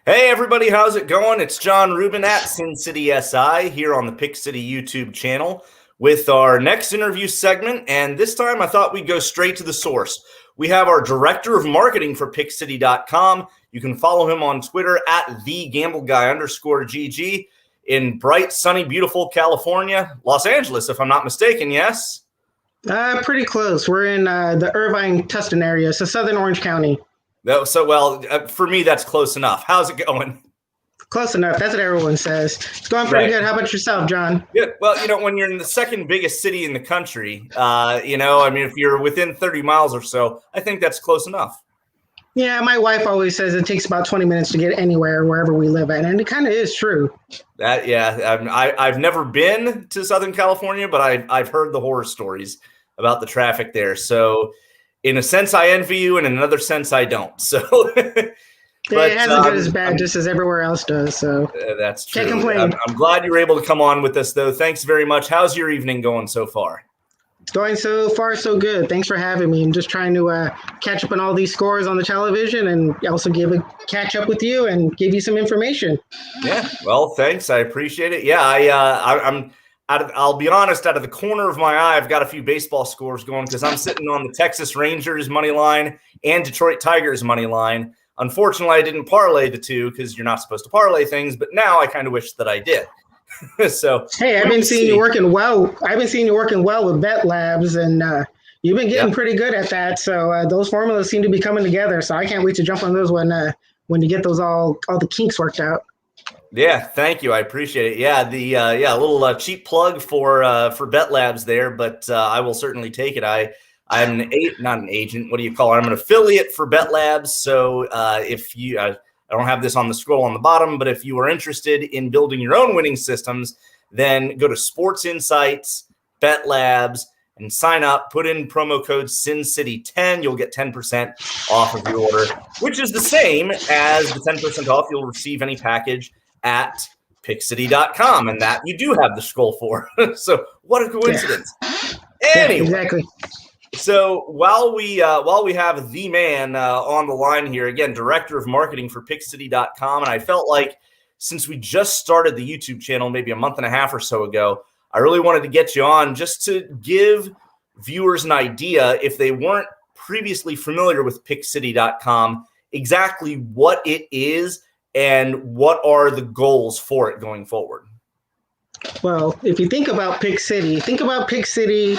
Hey everybody, how's it going? It's John Rubin at Sin City SI here on the PicksCity YouTube channel with our next interview segment. And this time I thought we'd go straight to the source. We have our director of marketing for PicksCity.com. You can follow him on Twitter at @thegambleguy_GG in bright, sunny, beautiful California, Los Angeles, if I'm not mistaken. Yes? Pretty close. We're in the Irvine, Tustin area, so Southern Orange County. For me, that's close enough. How's it going? Close enough. That's what everyone says. It's going pretty good. How about yourself, John? Yeah, well, when you're in the second biggest city in the country, if you're within 30 miles or so, I think that's close enough. Yeah, my wife always says it takes about 20 minutes to get anywhere, wherever we live at, and it kind of is true. I've never been to Southern California, but I've heard the horror stories about the traffic there. So in a sense, I envy you, and in another sense, I don't. So it hasn't been as bad just as everywhere else does. So that's true. Can't complain. I'm glad you were able to come on with us, though. Thanks very much. How's your evening going so far? It's going so far so good. Thanks for having me. I'm just trying to catch up on all these scores on the television, and also catch up with you and give you some information. Yeah. Well, thanks. I appreciate it. Yeah. I'll be honest, out of the corner of my eye, I've got a few baseball scores going because I'm sitting on the Texas Rangers money line and Detroit Tigers money line. Unfortunately, I didn't parlay the two because you're not supposed to parlay things, but now I kind of wish that I did. So hey, I've been seeing you working well. I've been seeing you working well with Bet Labs, and you've been getting pretty good at that. So those formulas seem to be coming together. So I can't wait to jump on those when you get those all the kinks worked out. Yeah, thank you. I appreciate it. Yeah, a little cheap plug for Bet Labs there, but I will certainly take it. I'm not an agent. What do you call it? I'm an affiliate for Bet Labs. So if you, I don't have this on the scroll on the bottom, but if you are interested in building your own winning systems, then go to Sports Insights, Bet Labs, and sign up. Put in promo code SinCity10. You'll get 10% off of your order, which is the same as the 10% off you'll receive any package at PicksCity.com, and that you do have the scroll for. So what a coincidence. Yeah. Anyway, Exactly. So while we have the man on the line here, again, director of marketing for PicksCity.com, and I felt like since we just started the YouTube channel maybe a month and a half or so ago, I really wanted to get you on just to give viewers an idea, if they weren't previously familiar with PicksCity.com, exactly what it is and what are the goals for it going forward. Well, if you think about PicksCity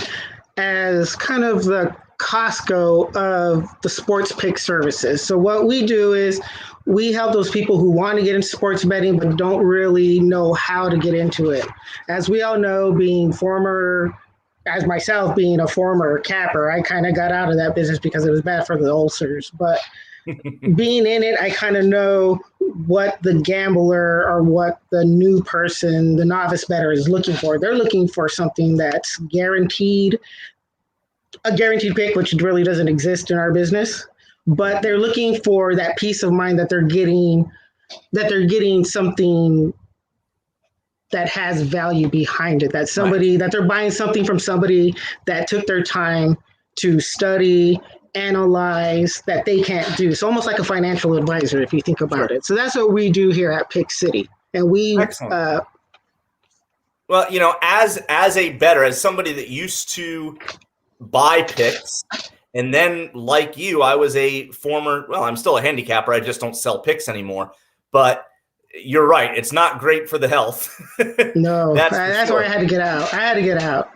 as kind of the Costco of the sports pick services. So what we do is we help those people who want to get into sports betting but don't really know how to get into it. As we all know, as myself being a former capper, I kind of got out of that business because it was bad for the ulcers. But being in it, I kind of know what the gambler or what the new person, the novice bettor, is looking for. They're looking for something that's guaranteed, a guaranteed pick, which really doesn't exist in our business. But they're looking for that peace of mind that they're getting something that has value behind it. That they're buying something from somebody that took their time to study, analyze, that they can't do. So almost like a financial advisor, if you think about it. So that's what we do here at Pick City. And we as a bettor, as somebody that used to buy picks, and then like you, I was I'm still a handicapper, I just don't sell picks anymore. But you're right, it's not great for the health. No, that's why I had to get out.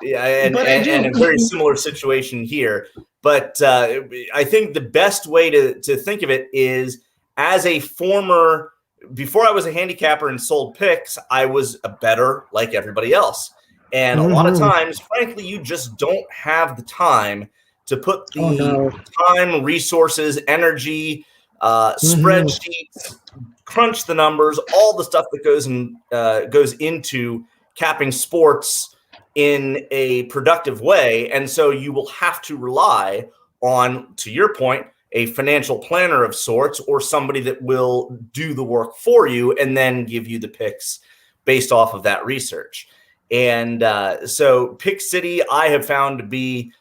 Yeah, and a very similar situation here. But I think the best way to think of it is, as a former, before I was a handicapper and sold picks, I was a bettor like everybody else. And a lot of times, frankly, you just don't have the time to put the time, resources, energy, spreadsheets, crunch the numbers, all the stuff that goes into capping sports in a productive way. And so you will have to rely on, to your point, a financial planner of sorts, or somebody that will do the work for you and then give you the picks based off of that research. And so Pick City, I have found to be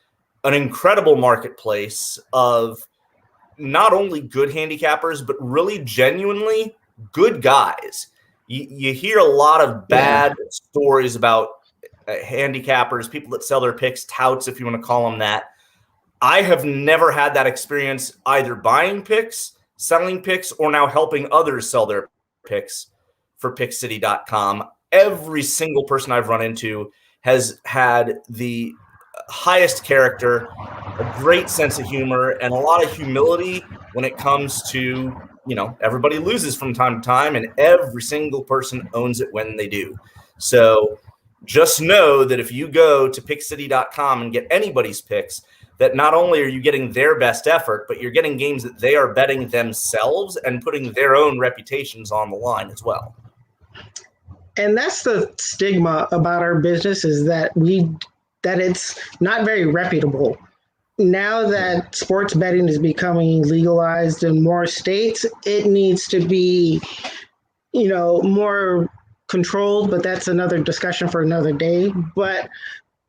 an incredible marketplace of not only good handicappers, but really genuinely good guys. You hear a lot of bad stories about handicappers, people that sell their picks, touts, if you want to call them that. I have never had that experience either buying picks, selling picks, or now helping others sell their picks for PicksCity.com. Every single person I've run into has had the highest character, a great sense of humor, and a lot of humility when it comes to, everybody loses from time to time, and every single person owns it when they do. So just know that if you go to PicksCity.com and get anybody's picks, that not only are you getting their best effort, but you're getting games that they are betting themselves and putting their own reputations on the line as well. And that's the stigma about our business, is that it's not very reputable. Now that sports betting is becoming legalized in more states, it needs to be, more controlled, but that's another discussion for another day. But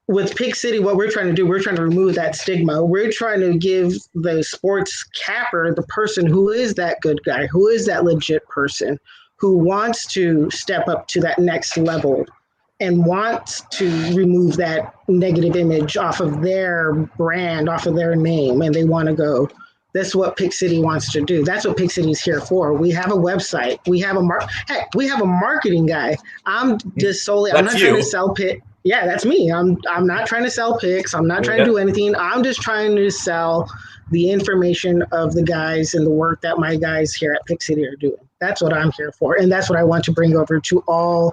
with Pick City, what we're trying to do, we're trying to remove that stigma. We're trying to give the sports capper the person who is that good guy, who is that legit person, who wants to step up to that next level and wants to remove that negative image off of their brand, off of their name, and they want to go. That's what Pick City wants to do. That's what Pick City is here for. We have a website. We have we have a marketing guy. I'm just solely. I'm not trying to sell picks. Yeah, that's me. I'm not trying to sell picks. I'm not trying to do anything. I'm just trying to sell the information of the guys and the work that my guys here at Pick City are doing. That's what I'm here for, and that's what I want to bring over to all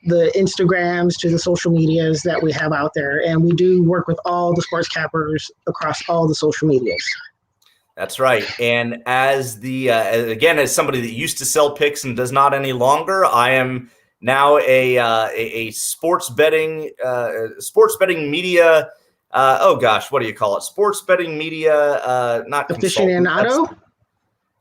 the Instagrams, to the social medias that we have out there. And we do work with all the sports cappers across all the social medias. That's right. And as as somebody that used to sell picks and does not any longer, I am now a sports betting media. What do you call it? Sports betting media, not aficionado.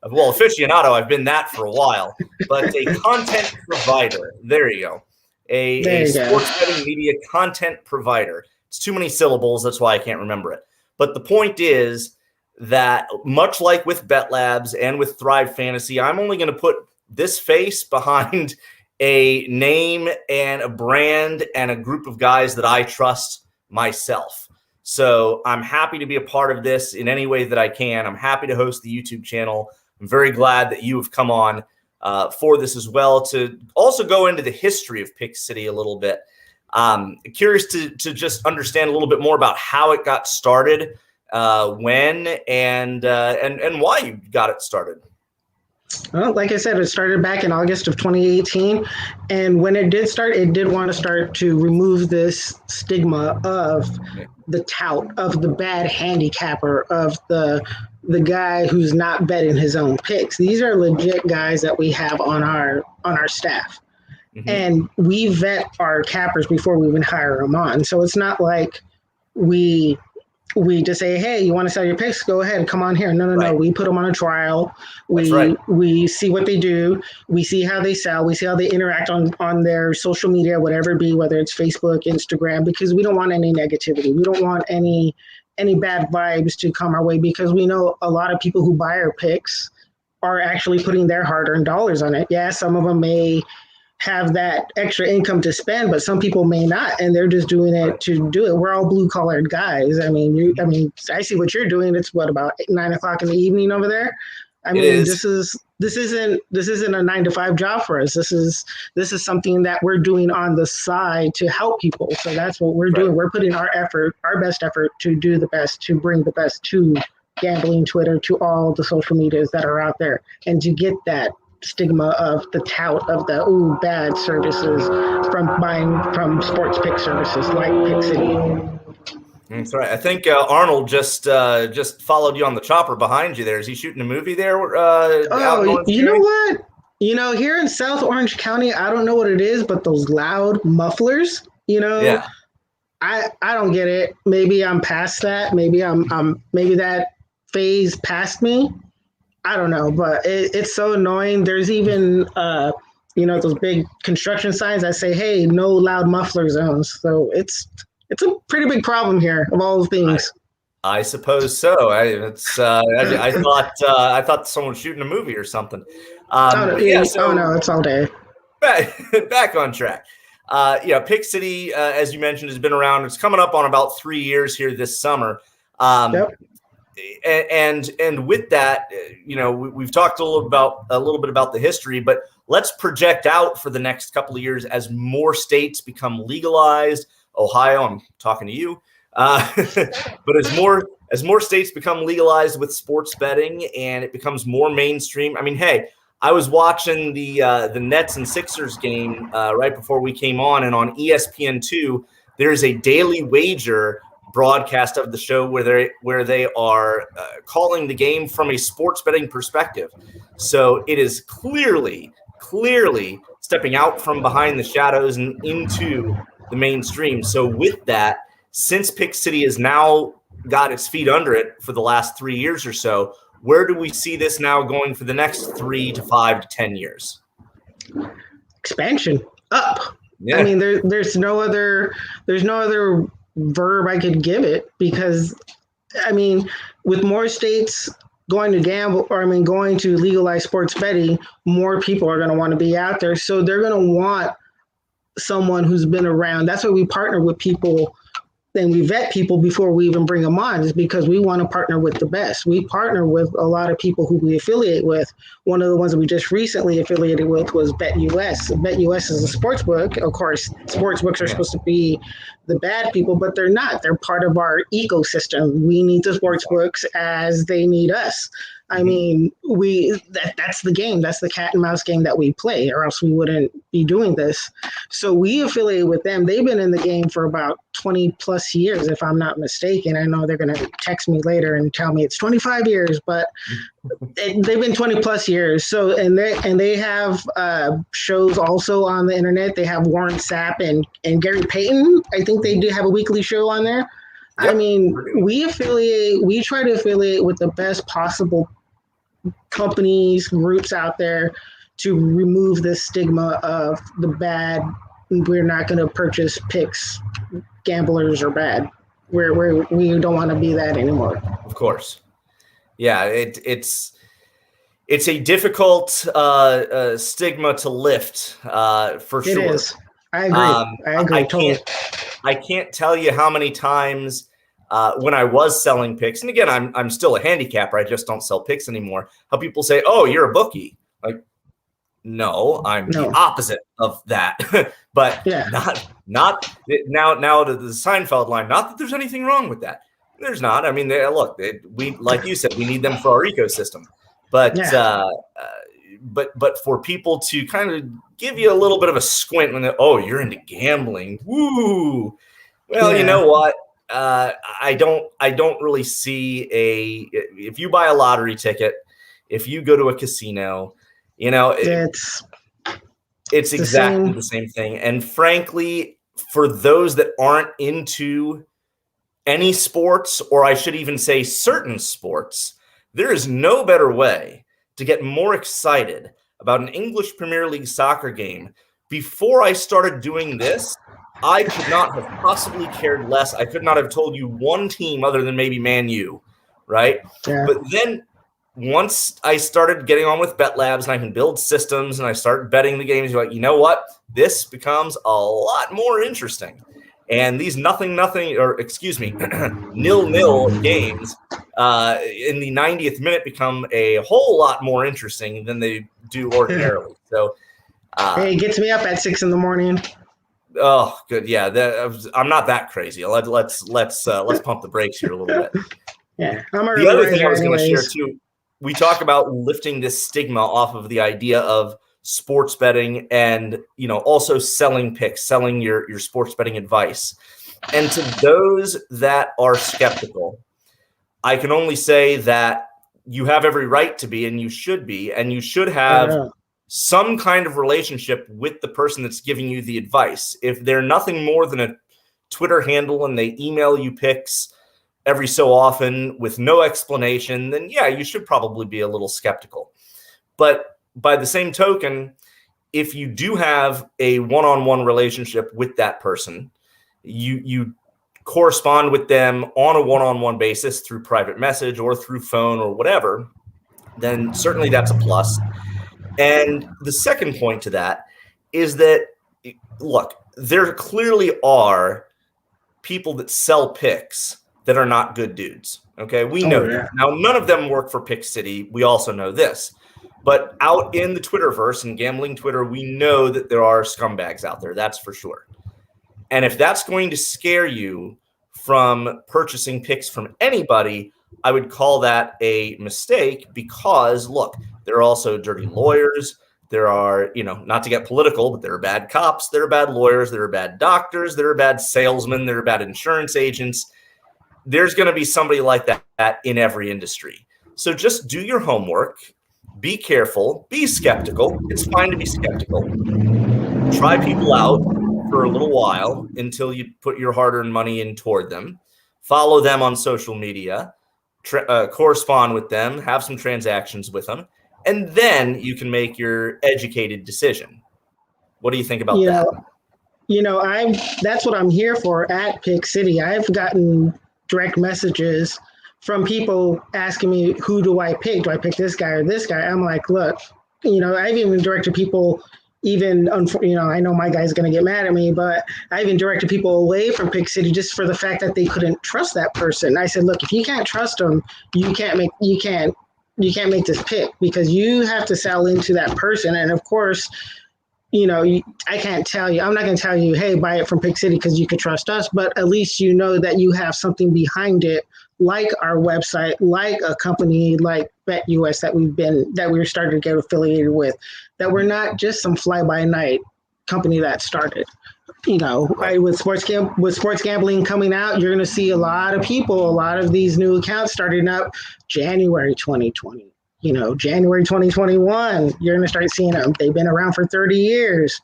Well, aficionado, I've been that for a while, but a content provider. There you go. A sports betting media content provider. It's too many syllables. That's why I can't remember it. But the point is that much like with Bet Labs and with Thrive Fantasy, I'm only going to put this face behind a name and a brand and a group of guys that I trust myself. So I'm happy to be a part of this in any way that I can. I'm happy to host the YouTube channel. I'm very glad that you have come on for this as well, to also go into the history of Pick City a little bit. Curious to just understand a little bit more about how it got started, when and why you got it started. Well, like I said, it started back in August of 2018. And when it did start, it did want to start to remove this stigma of the tout, of the bad handicapper, of the guy who's not betting his own picks. These are legit guys that we have on our staff. Mm-hmm. And we vet our cappers before we even hire them on. So it's not like we just say, hey, you want to sell your picks? Go ahead, come on here. No. We put them on a trial. We see what they do. We see how they sell. We see how they interact on their social media, whatever it be, whether it's Facebook, Instagram, because we don't want any negativity. We don't want any bad vibes to come our way, because we know a lot of people who buy our picks are actually putting their hard-earned dollars on it. Yeah, some of them may have that extra income to spend, but some people may not, and they're just doing it to do it. We're all blue-collared guys. I mean, I see what you're doing. It's about 9 o'clock in the evening over there. This isn't a 9-to-5 job for us. This is something that we're doing on the side to help people. So that's what we're doing. We're putting our best effort to do the best, to bring the best to gambling, Twitter, to all the social medias that are out there, and to get that stigma of the tout of the bad services from buying from sports pick services like Pick City. That's right. I think Arnold just followed you on the chopper behind you there. Is he shooting a movie there? You know what? Here in South Orange County, I don't know what it is, but those loud mufflers, Yeah. I don't get it. Maybe I'm past that. Maybe maybe that phase passed me. I don't know, but it's so annoying. There's even, those big construction signs that say, hey, no loud muffler zones. So it's a pretty big problem here of all the things. I suppose so. I thought someone was shooting a movie or something. But yeah, so no, it's all day. back on track. Pick City, as you mentioned, has been around. It's coming up on about 3 years here this summer. Yep. And with that, we've talked a little bit about the history, but let's project out for the next couple of years as more states become legalized. Ohio, I'm talking to you, but as more states become legalized with sports betting and it becomes more mainstream. I mean, hey, I was watching the Nets and Sixers game right before we came on, and on ESPN2, there's a daily wager broadcast of the show where they are calling the game from a sports betting perspective. So it is clearly stepping out from behind the shadows and into the mainstream. So with that, since Pick City has now got its feet under it for the last 3 years or so, where do we see this now going for the next 3 to 5 to 10 years? Expansion up. Yeah. I mean, there's no other verb I could give it, because I mean, with more states going to gamble, or going to legalize sports betting, more people are going to want to be out there. So they're going to want someone who's been around. That's why we partner with people and we vet people before we even bring them on, is because we want to partner with the best. We partner with a lot of people who we affiliate with. One of the ones that we just recently affiliated with was BetUS. BetUS is a sports book. Of course, sports books are supposed to be the bad people, but they're not. They're part of our ecosystem. We need the sports books as they need us. I mean, that's the game. That's the cat and mouse game that we play, or else we wouldn't be doing this. So we affiliate with them. They've been in the game for about 20 plus years, if I'm not mistaken. I know they're going to text me later and tell me it's 25 years, but they've been 20 plus years. So, and they have shows also on the internet. They have Warren Sapp and Gary Payton. I think they do have a weekly show on there. Yep. I mean, we try to affiliate with the best possible companies, groups out there to remove the stigma of the bad. We're not going to purchase picks, gamblers are bad. We don't want to be that anymore. Of course. Yeah, it's a difficult stigma to lift for sure. It is. I agree. Totally. I can't tell you how many times when I was selling picks, and again, I'm still a handicapper. I just don't sell picks anymore. How people say, "Oh, you're a bookie." Like, no, I'm the opposite of that. But yeah. not now to the Seinfeld line. Not that there's anything wrong with that. There's not. I mean, we like you said, we need them for our ecosystem. But but for people to kind of give you a little bit of a squint when you're into gambling, woo. Well, you know what? I don't really see if you buy a lottery ticket, if you go to a casino, it's exactly the same thing. And frankly, for those that aren't into any sports, or I should even say certain sports, there is no better way to get more excited about an English Premier League soccer game. Before I started doing this, I could not have possibly cared less. I could not have told you one team other than maybe Man U, right? Yeah. But then once I started getting on with Bet Labs and I can build systems and I start betting the games, you're like, you know what? This becomes a lot more interesting. And these nil-nil games in the 90th minute become a whole lot more interesting than they do ordinarily. So, it gets me up at 6 a.m. Oh, good. Yeah, I'm not that crazy. Let's pump the brakes here a little bit. Yeah, the other thing I was going to share too. We talk about lifting this stigma off of the idea of sports betting and also selling picks, selling your sports betting advice. And to those that are skeptical, I can only say that you have every right to be, and you should be, and you should have some kind of relationship with the person that's giving you the advice. If they're nothing more than a Twitter handle and they email you picks every so often with no explanation, then yeah, you should probably be a little skeptical. But by the same token, if you do have a one-on-one relationship with that person, you correspond with them on a one-on-one basis through private message or through phone or whatever, then certainly that's a plus. And the second point to that is that, look, there clearly are people that sell picks that are not good dudes. Okay, we know that. Now, none of them work for PicksCity. We also know this. But out in the Twitterverse and gambling Twitter, we know that there are scumbags out there. That's for sure. And if that's going to scare you from purchasing picks from anybody, I would call that a mistake because, look, there are also dirty lawyers. There are, not to get political, but there are bad cops. There are bad lawyers. There are bad doctors. There are bad salesmen. There are bad insurance agents. There's going to be somebody like that in every industry. So just do your homework. Be careful. Be skeptical. It's fine to be skeptical. Try people out for a little while until you put your hard-earned money in toward them. Follow them on social media. Correspond with them. Have some transactions with them. And then you can make your educated decision. What do you think about that? That's what I'm here for at PicksCity. I've gotten direct messages from people asking me, who do I pick? Do I pick this guy or this guy? I'm like, look, I've even directed people, I know my guy's going to get mad at me, but I even directed people away from PicksCity just for the fact that they couldn't trust that person. I said, look, if you can't trust them, you can't make this pick because you have to sell into that person. And of course, I can't tell you, I'm not going to tell you, hey, buy it from PicksCity because you could trust us, but at least you know that you have something behind it, like our website, like a company like BetUS that we're starting to get affiliated with, that we're not just some fly-by-night company that started. With sports gambling coming out, you're going to see a lot of these new accounts starting up January 2020. January 2021, you're going to start seeing them. They've been around for 30 years.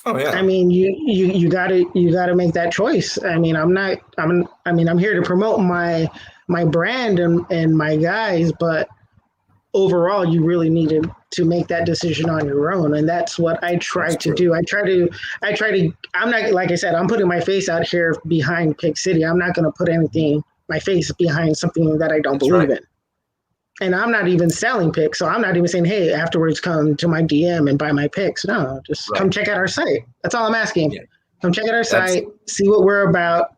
Oh yeah. I mean, you got to make that choice. I mean, I'm here to promote my brand and my guys, but overall, you really needed to make that decision on your own, and that's what I try to do. I try to. I'm not, like I said, I'm putting my face out here behind PicksCity. I'm not going to put my face behind something that I don't believe in. And I'm not even selling picks, so I'm not even saying, hey, afterwards come to my DM and buy my picks. No, just come check out our site. That's all I'm asking. Yeah. Come check out our site, see what we're about,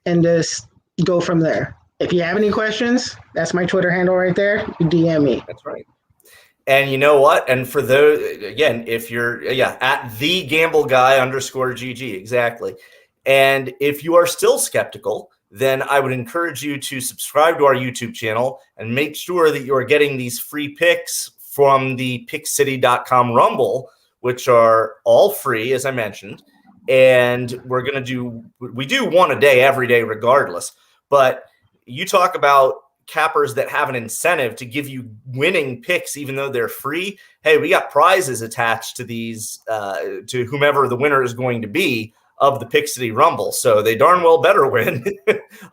and just go from there. If you have any questions, that's my Twitter handle right there. You DM me. That's right. And you know what? And for those, again, if you're, at @thegambleguy_GG, exactly. And if you are still skeptical, then I would encourage you to subscribe to our YouTube channel and make sure that you are getting these free picks from the PicksCity.com Rumble, which are all free, as I mentioned. And we do one a day, every day, regardless. But you talk about cappers that have an incentive to give you winning picks, even though they're free. Hey, we got prizes attached to these, to whomever the winner is going to be of the PicksCity Rumble, so they darn well better win.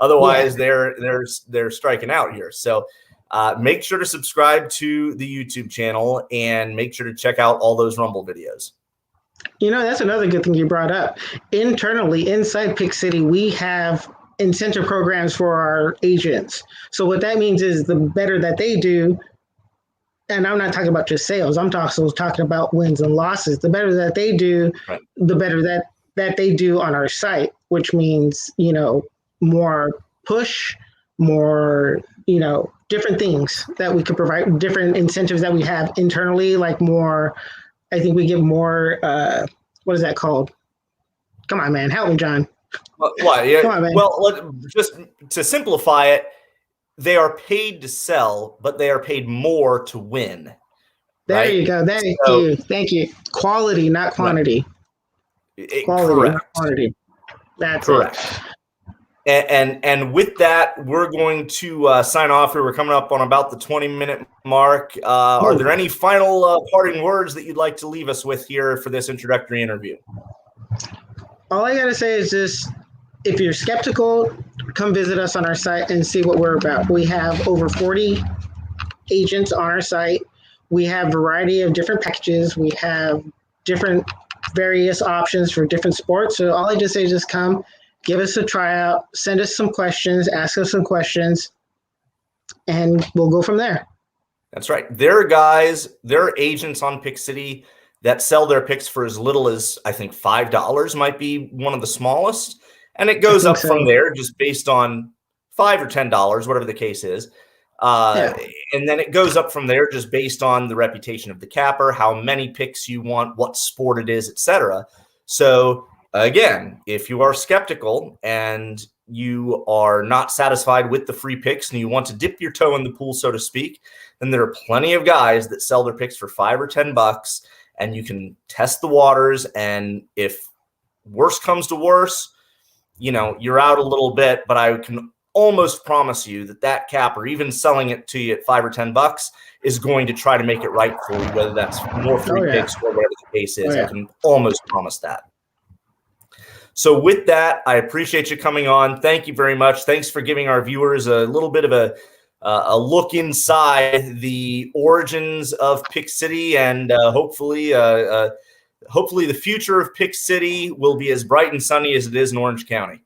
Otherwise, they're striking out here. So make sure to subscribe to the YouTube channel and make sure to check out all those Rumble videos. That's another good thing you brought up. Internally, inside PicksCity, we have incentive programs for our agents. So what that means is the better that they do, and I'm not talking about just sales, I'm also talking about wins and losses. The better that they do, the better that they do on our site, which means, more push, more, different things that we could provide, different incentives that we have internally, like more, I think we give more, what is that called? Come on, man. Help me, John. Why? Yeah. Come on, man. Well, just to simplify it, they are paid to sell, but they are paid more to win. There you go. Thank you. Quality, not quantity. Quality, correct. Not quantity. That's correct. And with that, we're going to sign off here. We're coming up on about the 20-minute mark. Are there any final parting words that you'd like to leave us with here for this introductory interview? All I got to say is this. If you're skeptical, come visit us on our site and see what we're about. We have over 40 agents on our site. We have a variety of different packages. We have different various options for different sports. So all I just say is just come give us a tryout, send us some questions, ask us some questions, and we'll go from there. That's right. There are agents on PicksCity that sell their picks for as little as, I think, $5 might be one of the smallest. And it goes up from there just based on $5 or $10, whatever the case is. And then it goes up from there just based on the reputation of the capper, how many picks you want, what sport it is, etc. So again, if you are skeptical and you are not satisfied with the free picks and you want to dip your toe in the pool, so to speak, then there are plenty of guys that sell their picks for $5 or $10, and you can test the waters. And if worse comes to worse, you're out a little bit, but I can almost promise you that capper, even selling it to you at $5 or $10, is going to try to make it right for you, whether that's more free picks or whatever the case is. I can almost promise that. So with that, I appreciate you coming on. Thank you very much. Thanks for giving our viewers a little bit of a look inside the origins of PicksCity, and hopefully the future of PicksCity will be as bright and sunny as it is in Orange County.